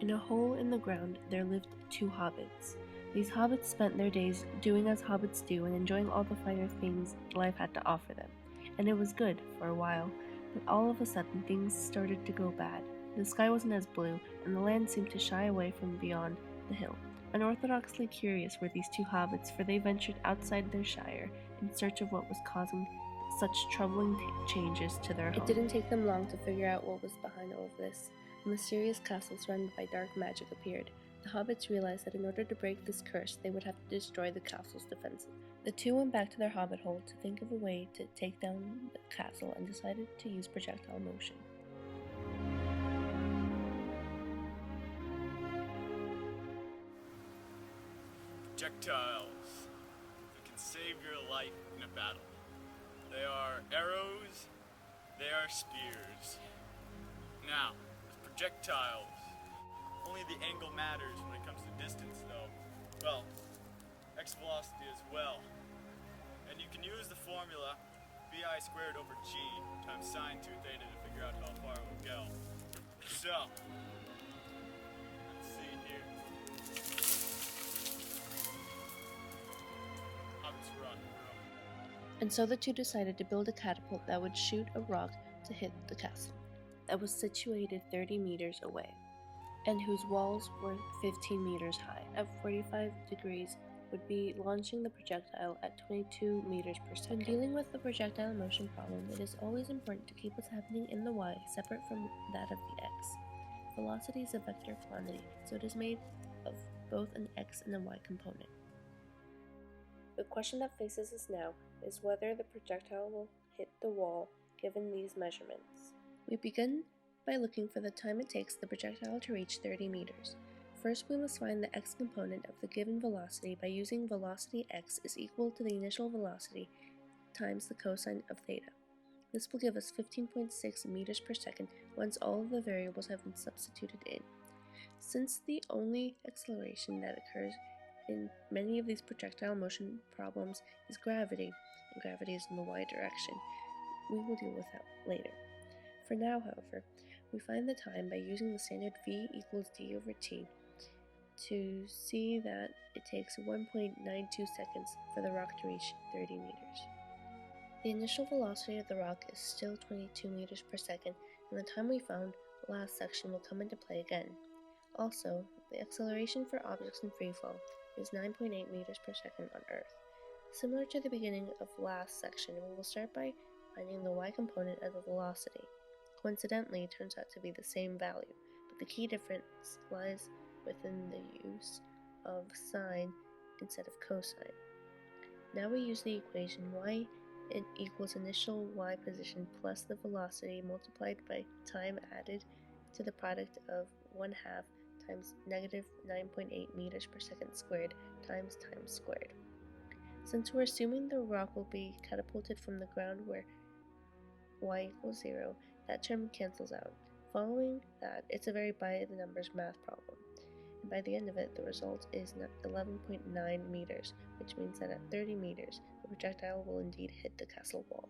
In a hole in the ground there lived two hobbits. These hobbits spent their days doing as hobbits do and enjoying all the finer things life had to offer them. And it was good for a while, but all of a sudden things started to go bad. The sky wasn't as blue, and the land seemed to shy away from beyond the hill. Unorthodoxly curious were these two hobbits, for they ventured outside their shire in search of what was causing such troubling changes to their home. It didn't take them long to figure out what was behind all of this. A mysterious castle surrounded by dark magic appeared. The hobbits realized that in order to break this curse, they would have to destroy the castle's defenses. The two went back to their hobbit hole to think of a way to take down the castle and decided to use projectile motion. Projectiles that can save your life in a battle. They are arrows, they are spears. Now, with projectiles, only the angle matters when it comes to distance though. Well, x velocity as well. And you can use the formula vi squared over g times sine 2 theta to figure out how far it will go. So, let's see here. Hobbits run. And so the two decided to build a catapult that would shoot a rock to hit the castle, that was situated 30 meters away, and whose walls were 15 meters high. At 45 degrees, would be launching the projectile at 22 meters per second. When dealing with the projectile motion problem, it is always important to keep what's happening in the y separate from that of the x. Velocity is a vector quantity, so it is made of both an x and a y component. The question that faces us now is whether the projectile will hit the wall given these measurements. We begin by looking for the time it takes the projectile to reach 30 meters. First, we must find the x component of the given velocity by using velocity x is equal to the initial velocity times the cosine of theta. This will give us 15.6 meters per second once all of the variables have been substituted in. Since the only acceleration that occurs in many of these projectile motion problems is gravity, and gravity is in the y direction, we will deal with that later. For now, however, we find the time by using the standard v equals d over t to see that it takes 1.92 seconds for the rock to reach 30 meters. The initial velocity of the rock is still 22 meters per second, and the time we found last section will come into play again. Also, the acceleration for objects in freefall is 9.8 meters per second on Earth. Similar to the beginning of last section, we will start by finding the y component of the velocity. Coincidentally, it turns out to be the same value, but the key difference lies within the use of sine instead of cosine. Now we use the equation y equals initial y position plus the velocity multiplied by time added to the product of 1/2 times negative 9.8 meters per second squared times time squared. Since we're assuming the rock will be catapulted from the ground where y equals 0, that term cancels out. Following that, it's a very by the numbers math problem. And by the end of it, the result is 11.9 meters, which means that at 30 meters, the projectile will indeed hit the castle wall.